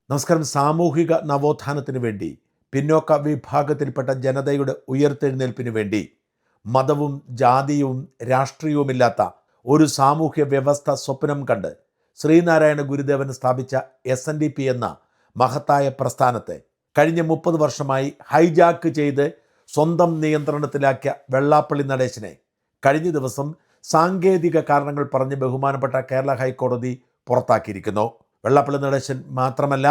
നമസ്കാരം. സാമൂഹിക നവോത്ഥാനത്തിന് വേണ്ടി, പിന്നോക്ക വിഭാഗത്തിൽപ്പെട്ട ജനതയുടെ ഉയർത്തെഴുന്നേൽപ്പിന് വേണ്ടി മതവും ജാതിയും രാഷ്ട്രീയവുമില്ലാത്ത ഒരു സാമൂഹ്യ വ്യവസ്ഥ സ്വപ്നം കണ്ട് ശ്രീനാരായണ ഗുരുദേവൻ സ്ഥാപിച്ച SNDP എന്ന മഹത്തായ പ്രസ്ഥാനത്തെ കഴിഞ്ഞ 30 വർഷമായി ഹൈജാക്ക് ചെയ്ത് സ്വന്തം നിയന്ത്രണത്തിലാക്കിയ വെള്ളാപ്പള്ളി നടേശനെ കഴിഞ്ഞ ദിവസം സാങ്കേതിക കാരണങ്ങൾ പറഞ്ഞ് ബഹുമാനപ്പെട്ട കേരള ഹൈക്കോടതി പുറത്താക്കിയിരിക്കുന്നു. വെള്ളാപ്പള്ളി നടേശൻ മാത്രമല്ല,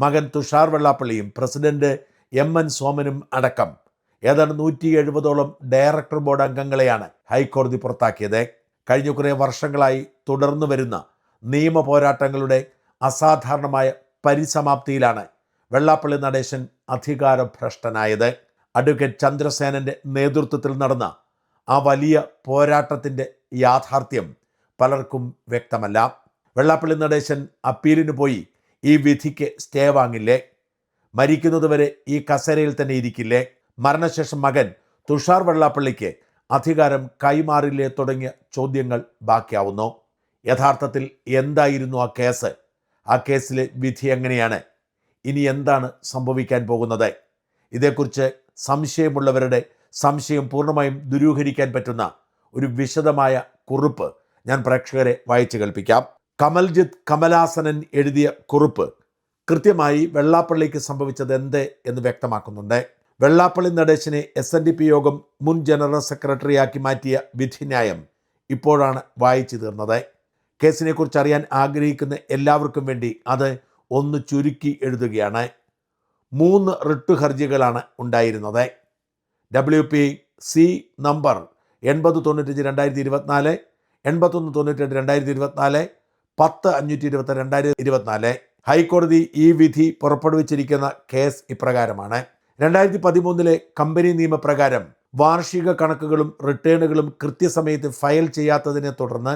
മകൻ തുഷാർ വെള്ളാപ്പള്ളിയും പ്രസിഡന്റ് MN സോമനും അടക്കം ഏതാണ്ട് 170ഓളം ഡയറക്ടർ ബോർഡ് അംഗങ്ങളെയാണ് ഹൈക്കോടതി പുറത്താക്കിയത്. കഴിഞ്ഞ കുറേ വർഷങ്ങളായി തുടർന്നു വരുന്ന നിയമ പോരാട്ടങ്ങളുടെ അസാധാരണമായ പരിസമാപ്തിയിലാണ് വെള്ളാപ്പള്ളി നടേശൻ അധികാരഭ്രഷ്ടനായത്. അഡ്വക്കേറ്റ് ചന്ദ്രസേനന്റെ നേതൃത്വത്തിൽ നടന്ന ആ വലിയ പോരാട്ടത്തിൻ്റെ യാഥാർത്ഥ്യം പലർക്കും വ്യക്തമല്ല. വെള്ളാപ്പള്ളി നടേശൻ അപ്പീലിന് പോയി ഈ വിധിക്ക് സ്റ്റേ വാങ്ങില്ലേ? മരിക്കുന്നതുവരെ ഈ കസേരയിൽ തന്നെ ഇരിക്കില്ലേ? മരണശേഷം മകൻ തുഷാർ വെള്ളാപ്പള്ളിക്ക് അധികാരം കൈമാറില്ലേ? തുടങ്ങിയ ചോദ്യങ്ങൾ ബാക്കിയാവുന്നു. യഥാർത്ഥത്തിൽ എന്തായിരുന്നു ആ കേസ്? ആ കേസിലെ വിധി എങ്ങനെയാണ്? ഇനി എന്താണ് സംഭവിക്കാൻ പോകുന്നത്? ഇതേക്കുറിച്ച് സംശയമുള്ളവരുടെ സംശയം പൂർണ്ണമായും ദൂരീകരിക്കാൻ പറ്റുന്ന ഒരു വിശദമായ കുറിപ്പ് ഞാൻ പ്രേക്ഷകരെ വായിച്ചു കേൾപ്പിക്കാം. കമൽജിത്ത് കമലാസനൻ എഴുതിയ കുറിപ്പ് കൃത്യമായി വെള്ളാപ്പള്ളിക്ക് സംഭവിച്ചത് എന്ത് എന്ന് വ്യക്തമാക്കുന്നുണ്ട്. വെള്ളാപ്പള്ളി നടേശനെ SNDP യോഗം മുൻ ജനറൽ സെക്രട്ടറിയാക്കി മാറ്റിയ വിധിന്യായം ഇപ്പോഴാണ് വായിച്ചു തീർന്നത്. കേസിനെക്കുറിച്ച് അറിയാൻ ആഗ്രഹിക്കുന്ന എല്ലാവർക്കും വേണ്ടി അത് ഒന്ന് ചുരുക്കി എഴുതുകയാണ്. 3 റിട്ട് ഹർജികളാണ് ഉണ്ടായിരുന്നത്. WPC number 8095/2024, 8198/2024, 10/522/2024. ഹൈക്കോടതി ഈ വിധി പുറപ്പെടുവിച്ചിരിക്കുന്ന കേസ് ഇപ്രകാരമാണ്. 2013 കമ്പനി നിയമപ്രകാരം വാർഷിക കണക്കുകളും റിട്ടേണുകളും കൃത്യസമയത്ത് ഫയൽ ചെയ്യാത്തതിനെ തുടർന്ന്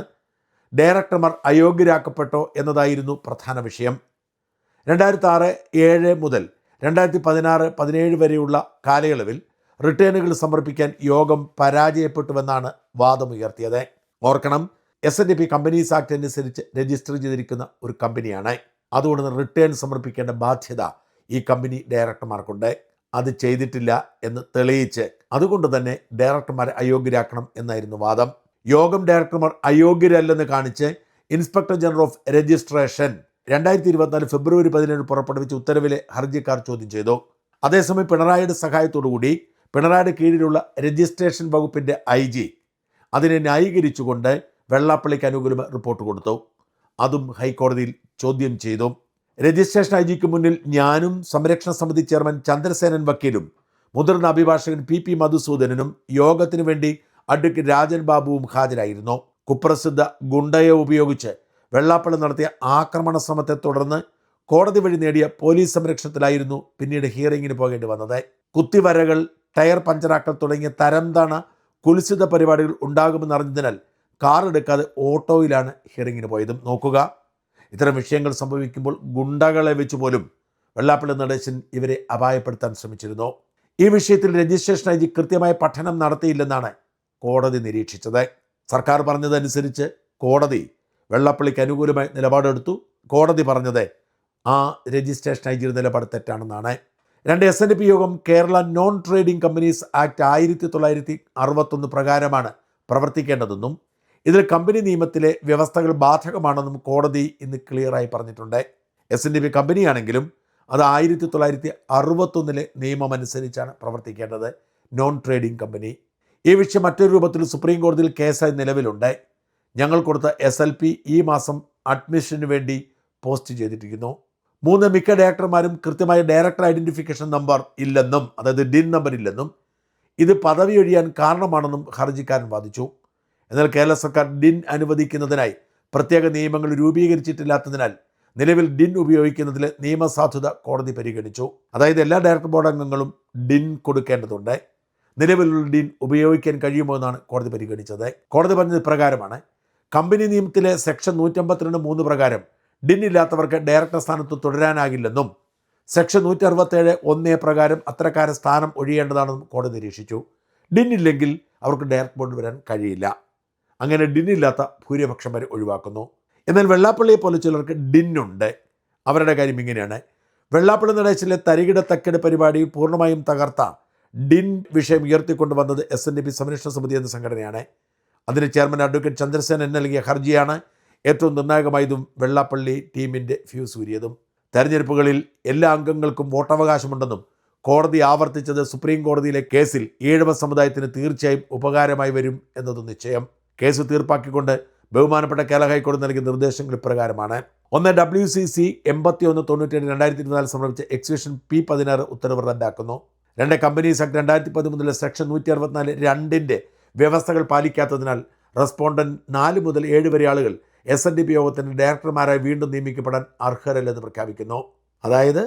ഡയറക്ടർമാർ അയോഗ്യരാക്കപ്പെട്ടോ എന്നതായിരുന്നു പ്രധാന വിഷയം. 2006-7 മുതൽ 2016-17 വരെയുള്ള കാലയളവിൽ റിട്ടേണുകൾ സമർപ്പിക്കാൻ യോഗം പരാജയപ്പെട്ടുവെന്നാണ് വാദമുയർത്തിയത്. ഓർക്കണം, SNDP കമ്പനീസ് ആക്ട് അനുസരിച്ച് രജിസ്റ്റർ ചെയ്തിരിക്കുന്ന ഒരു കമ്പനിയാണ്. അതുകൊണ്ട് റിട്ടേൺ സമർപ്പിക്കേണ്ട ബാധ്യത ഈ കമ്പനി ഡയറക്ടർമാർക്കുണ്ട്. അത് ചെയ്തിട്ടില്ല എന്ന് തെളിയിച്ച് അതുകൊണ്ട് തന്നെ ഡയറക്ടർമാരെ അയോഗ്യരാക്കണം എന്നായിരുന്നു വാദം. യോഗം ഡയറക്ടർമാർ അയോഗ്യരല്ലെന്ന് കാണിച്ച് ഇൻസ്പെക്ടർ ജനറൽ ഓഫ് രജിസ്ട്രേഷൻ 2024 ഫെബ്രുവരി 17 പുറപ്പെടുവിച്ച ഉത്തരവിലെ ഹർജിക്കാർ ചോദ്യം ചെയ്തു. അതേസമയം പിണറായിയുടെ സഹായത്തോടുകൂടി പിണറായിയുടെ കീഴിലുള്ള രജിസ്ട്രേഷൻ വകുപ്പിൻ്റെ IG അതിനെ ന്യായീകരിച്ചുകൊണ്ട് വെള്ളാപ്പള്ളിക്ക് അനുകൂലമായി റിപ്പോർട്ട് കൊടുത്തു. അതും ഹൈക്കോടതിയിൽ ചോദ്യം ചെയ്തു. രജിസ്ട്രേഷൻ IGക്ക് മുന്നിൽ ഞാനും സംരക്ഷണ സമിതി ചെയർമാൻ ചന്ദ്രസേനൻ വക്കീലും മുതിർന്ന അഭിഭാഷകൻ PP മധുസൂദനനും യോഗത്തിനു വേണ്ടി അഡ്വക്കേറ്റ് രാജൻ ബാബുവും ഹാജരായിരുന്നു. കുപ്രസിദ്ധ ഗുണ്ടയെ ഉപയോഗിച്ച് വെള്ളാപ്പള്ളി നടത്തിയ ആക്രമണ ശ്രമത്തെ തുടർന്ന് കോടതി വഴി നേടിയ പോലീസ് സംരക്ഷണത്തിലായിരുന്നു പിന്നീട് ഹിയറിങ്ങിന് പോകേണ്ടി വന്നത്. കുത്തിവരകൾ, ടയർ പഞ്ചറാക്കൽ തുടങ്ങിയ തരംതാണ കുൽസിത പരിപാടികൾ ഉണ്ടാകുമെന്നറിഞ്ഞതിനാൽ കാർ എടുക്കാതെ ഓട്ടോയിലാണ് ഹിയറിങ്ങിന് പോയതും. നോക്കുക, ഇത്തരം വിഷയങ്ങൾ സംഭവിക്കുമ്പോൾ ഗുണ്ടകളെ വെച്ച് പോലും വെള്ളാപ്പള്ളി നടേശൻ ഇവരെ അപായപ്പെടുത്താൻ ശ്രമിച്ചിരുന്നു. ഈ വിഷയത്തിൽ രജിസ്ട്രേഷൻ IG കൃത്യമായ പഠനം നടത്തിയില്ലെന്നാണ് കോടതി നിരീക്ഷിച്ചത്. സർക്കാർ പറഞ്ഞതനുസരിച്ച് കോടതി വെള്ളാപ്പള്ളിക്ക് അനുകൂലമായി നിലപാടെടുത്തു. കോടതി പറഞ്ഞത് ആ രജിസ്ട്രേഷൻ IG നിലപാട് തെറ്റാണെന്നാണ്. 2 SNDP യോഗം Kerala non trading companies act 1961 പ്രകാരമാണ് പ്രവർത്തിക്കേണ്ടതെന്നും ഇതിൽ കമ്പനി നിയമത്തിലെ വ്യവസ്ഥകൾ ബാധകമാണെന്നും കോടതി ഇന്ന് ക്ലിയറായി പറഞ്ഞിട്ടുണ്ട്. SNDP കമ്പനിയാണെങ്കിലും അത് 1961 നിയമം അനുസരിച്ചാണ് പ്രവർത്തിക്കേണ്ടത്, നോൺ ട്രേഡിംഗ് കമ്പനി. ഈ വിഷയം മറ്റൊരു രൂപത്തിൽ സുപ്രീം കോടതിയിൽ കേസായി നിലവിലുണ്ട്. ഞങ്ങൾ കൊടുത്ത SLP ഈ മാസം അഡ്മിഷന് വേണ്ടി പോസ്റ്റ് ചെയ്തിരിക്കുന്നു. 3 മിക്ക ഡയറക്ടർമാരും കൃത്യമായ ഡയറക്ടർ ഐഡൻറ്റിഫിക്കേഷൻ നമ്പർ ഇല്ലെന്നും, അതായത് DIN നമ്പർ ഇല്ലെന്നും ഇത് പദവി ഒഴിയാൻ കാരണമാണെന്നും ഹർജിക്കാരൻ വാദിച്ചു. എന്നാൽ കേരള സർക്കാർ DIN അനുവദിക്കുന്നതിനായി പ്രത്യേക നിയമങ്ങൾ രൂപീകരിച്ചിട്ടില്ലാത്തതിനാൽ നിലവിൽ DIN ഉപയോഗിക്കുന്നതിൽ നിയമസാധുത കോടതി പരിഗണിച്ചു. അതായത് എല്ലാ ഡയറക്ടർ ബോർഡ് അംഗങ്ങളും DIN കൊടുക്കേണ്ടതുണ്ട്. നിലവിലുള്ള DIN ഉപയോഗിക്കാൻ കഴിയുമോ എന്നാണ് കോടതി പരിഗണിച്ചത്. കോടതി പറഞ്ഞത് പ്രകാരമാണ്. കമ്പനി നിയമത്തിലെ സെക്ഷൻ 152(3) പ്രകാരം DIN ഇല്ലാത്തവർക്ക് ഡയറക്ടർ സ്ഥാനത്ത് തുടരാനാകില്ലെന്നും സെക്ഷൻ 167(1) പ്രകാരം അത്തരക്കാരെ സ്ഥാനം ഒഴിയേണ്ടതാണെന്നും കോടതി നിരീക്ഷിച്ചു. DIN ഇല്ലെങ്കിൽ അവർക്ക് ഡയറക്ടർ ബോർഡിൽ വരാൻ കഴിയില്ല. അങ്ങനെ DIN ഇല്ലാത്ത ഭൂരിപക്ഷം വരെ ഒഴിവാക്കുന്നു. എന്നാൽ വെള്ളാപ്പള്ളിയെ പോലെ ചിലർക്ക് DIN ഉണ്ട്. അവരുടെ കാര്യം ഇങ്ങനെയാണ്. വെള്ളാപ്പള്ളി നടേശനിലെ തരികിട തക്കിട പരിപാടി പൂർണ്ണമായും തകർത്ത ഡിൻ വിഷയം ഉയർത്തിക്കൊണ്ടുവന്നത് SNDP സംരക്ഷണ സമിതി എന്ന സംഘടനയാണ്. അതിന് ചെയർമാൻ അഡ്വക്കേറ്റ് ചന്ദ്രസേനൻ നൽകിയ ഹർജിയാണ് ഏറ്റവും നിർണായകമായതും വെള്ളാപ്പള്ളി ടീമിൻ്റെ ഫ്യൂസ് ഊരിയതും. തെരഞ്ഞെടുപ്പുകളിൽ എല്ലാ അംഗങ്ങൾക്കും വോട്ടവകാശമുണ്ടെന്നും കോടതി ആവർത്തിച്ചത് സുപ്രീം കോടതിയിലെ കേസിൽ ഈഴവ സമുദായത്തിന് തീർച്ചയായും ഉപകാരമായി വരും എന്നതും നിശ്ചയം. കേസ് തീർപ്പാക്കിക്കൊണ്ട് ബഹുമാനപ്പെട്ട കേരള ഹൈക്കോടതി നൽകിയ നിർദ്ദേശങ്ങൾ ഇപ്രകാരമാണ്. 1. WCC 81/97/2024 സമർപ്പിച്ച എക്സിക്യൂഷൻ P16 ഉത്തരവ് റദ്ദാക്കുന്നു. 2. കമ്പനീസ് ആക്ട് 2013 സെക്ഷൻ 164(2) വ്യവസ്ഥകൾ പാലിക്കാത്തതിനാൽ റെസ്പോണ്ടന്റ് 4 മുതൽ 7 വരെ ആളുകൾ SNDP യോഗത്തിൻ്റെ ഡയറക്ടർമാരായി വീണ്ടും നിയമിക്കപ്പെടാൻ അർഹരല്ലെന്ന് പ്രഖ്യാപിക്കുന്നു. അതായത്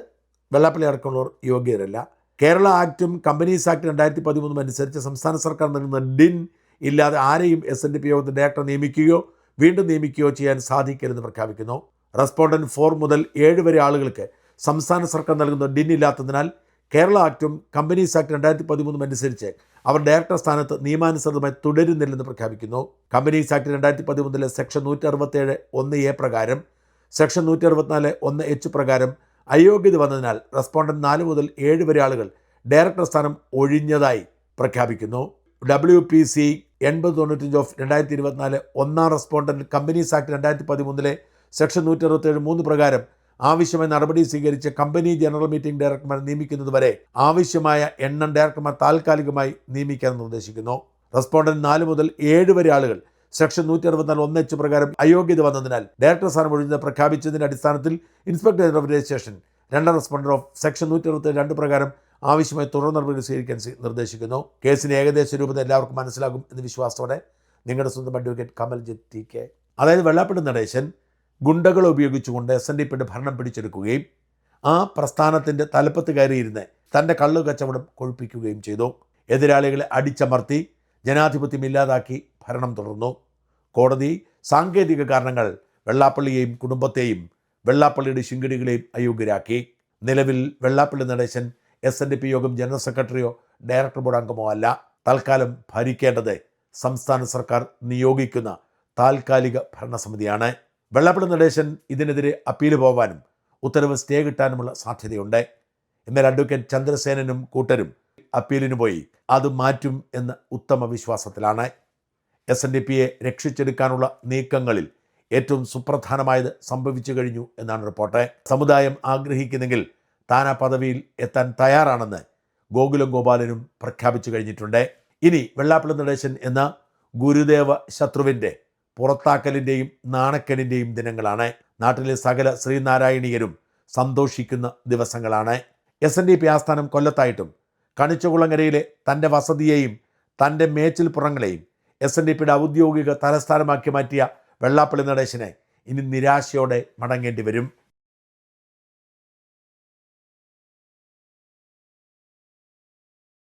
വെള്ളാപ്പള്ളി അടക്കമുള്ളവർ യോഗ്യരല്ല. കേരള ആക്ടും കമ്പനീസ് ആക്ട് 2013 അനുസരിച്ച് സംസ്ഥാന സർക്കാർ നൽകുന്ന ഡിൻ ഇല്ലാതെ ആരെയും SNDP യോഗത്തിൽ ഡയറക്ടർ നിയമിക്കുകയോ വീണ്ടും നിയമിക്കുകയോ ചെയ്യാൻ സാധിക്കരുതെന്ന് പ്രഖ്യാപിക്കുന്നു. റെസ്പോണ്ടന്റ് 4 മുതൽ 7 വരെ ആളുകൾക്ക് സംസ്ഥാന സർക്കാർ നൽകുന്ന ഡിൻ ഇല്ലാത്തതിനാൽ കേരള ആക്ടും കമ്പനീസ് ആക്ട് 2013 അനുസരിച്ച് അവർ ഡയറക്ടർ സ്ഥാനത്ത് നിയമാനുസൃതമായി തുടരുന്നില്ലെന്ന് പ്രഖ്യാപിക്കുന്നു. കമ്പനീസ് ആക്ട് 2013 സെക്ഷൻ 167(1)(a) പ്രകാരം സെക്ഷൻ 164(1)(h) പ്രകാരം അയോഗ്യത വന്നതിനാൽ റെസ്പോണ്ടന്റ് 4 മുതൽ 7 വരെ ആളുകൾ ഡയറക്ടർ സ്ഥാനം ഒഴിഞ്ഞതായി പ്രഖ്യാപിക്കുന്നു. WPC 8095/2024 ഒന്നാം റെസ്പോണ്ടന്റ് കമ്പനീസ് ആക്ട് 2013 സെക്ഷൻ 167(3) പ്രകാരം ആവശ്യമായ നടപടി സ്വീകരിച്ച് കമ്പനി ജനറൽ മീറ്റിംഗ് ഡയറക്ടർമാർ നിയമിക്കുന്നതുവരെ ആവശ്യമായ എണ്ണം ഡയറക്ടർമാർ താൽക്കാലികമായി നിയമിക്കാൻ നിർദ്ദേശിക്കുന്നു. റെസ്പോണ്ടന്റ് 4 മുതൽ 7 വരെ ആളുകൾ സെക്ഷൻ 164(1)(h) പ്രകാരം അയോഗ്യത വന്നതിനാൽ ഡയറക്ടർ സ്ഥാനം ഒഴിഞ്ഞത് പ്രഖ്യാപിച്ചതിൻ്റെ അടിസ്ഥാനത്തിൽ inspector general of registration 2 respondent of section 162 പ്രകാരം ആവശ്യമായ തുടർ നടപടി സ്വീകരിക്കാൻ നിർദ്ദേശിക്കുന്നു. കേസിന് ഏകദേശ രൂപത എല്ലാവർക്കും മനസ്സിലാകും എന്ന് വിശ്വാസത്തോടെ നിങ്ങളുടെ സ്വന്തം അഡ്വക്കേറ്റ് കമൽജിത്ത് TK. അതായത് വെള്ളാപ്പള്ളി നടേശൻ ഗുണ്ടകളെ ഉപയോഗിച്ചുകൊണ്ട് SNDPയുടെ ഭരണം പിടിച്ചെടുക്കുകയും ആ പ്രസ്ഥാനത്തിൻ്റെ തലപ്പത്ത് കയറിയിരുന്ന് തൻ്റെ കള്ളു കച്ചവടം കൊഴുപ്പിക്കുകയും ചെയ്തു. എതിരാളികളെ അടിച്ചമർത്തി ജനാധിപത്യം ഇല്ലാതാക്കി ഭരണം തുടർന്നു. കോടതി സാങ്കേതിക കാരണങ്ങൾ വെള്ളാപ്പള്ളിയെയും കുടുംബത്തെയും വെള്ളാപ്പള്ളിയുടെ ശിങ്കിടികളെയും അയോഗ്യരാക്കി. നിലവിൽ വെള്ളാപ്പള്ളി നടേശൻ SNDP യോഗം ജനറൽ സെക്രട്ടറിയോ ഡയറക്ടർ ബോർഡ് അംഗമോ അല്ല. തൽക്കാലം ഭരിക്കേണ്ടത് സംസ്ഥാന സർക്കാർ നിയോഗിക്കുന്ന താൽക്കാലിക ഭരണസമിതിയാണ്. വെള്ളാപ്പള്ളി നടേശൻ ഇതിനെതിരെ അപ്പീൽ പോവാനും ഉത്തരവ് സ്റ്റേ കിട്ടാനുമുള്ള സാധ്യതയുണ്ട്. എന്നാൽ അഡ്വക്കേറ്റ് ചന്ദ്രസേനനും കൂട്ടരും അപ്പീലിന് പോയി അത് മാറ്റും എന്ന ഉത്തമ വിശ്വാസത്തിലാണ്. SNDPയെ രക്ഷിച്ചെടുക്കാനുള്ള നീക്കങ്ങളിൽ ഏറ്റവും സുപ്രധാനമായത് സംഭവിച്ചു കഴിഞ്ഞു എന്നാണ് റിപ്പോർട്ട്. സമുദായം ആഗ്രഹിക്കുന്നെങ്കിൽ താൻ ആ പദവിയിൽ എത്താൻ തയ്യാറാണെന്ന് ഗോകുലം ഗോപാലനും പ്രഖ്യാപിച്ചു കഴിഞ്ഞിട്ടുണ്ട്. ഇനി വെള്ളാപ്പള്ളി നടേശൻ എന്ന ഗുരുദേവ ശത്രുവിൻ്റെ പുറത്താക്കലിൻ്റെയും നാണക്കേടിൻ്റെയും ദിനങ്ങളാണ്. നാട്ടിലെ സകല ശ്രീനാരായണീയരും സന്തോഷിക്കുന്ന ദിവസങ്ങളാണ്. SNDP ആസ്ഥാനം കൊല്ലത്തായിട്ടും കണിച്ചുകുളങ്ങരയിലെ തൻ്റെ വസതിയെയും തൻ്റെ മേച്ചിൽപ്പുറങ്ങളെയും SNDPയുടെ ഔദ്യോഗിക തലസ്ഥാനമാക്കി മാറ്റിയ വെള്ളാപ്പള്ളി നടേശനെ ഇനി നിരാശയോടെ മടങ്ങേണ്ടി വരും.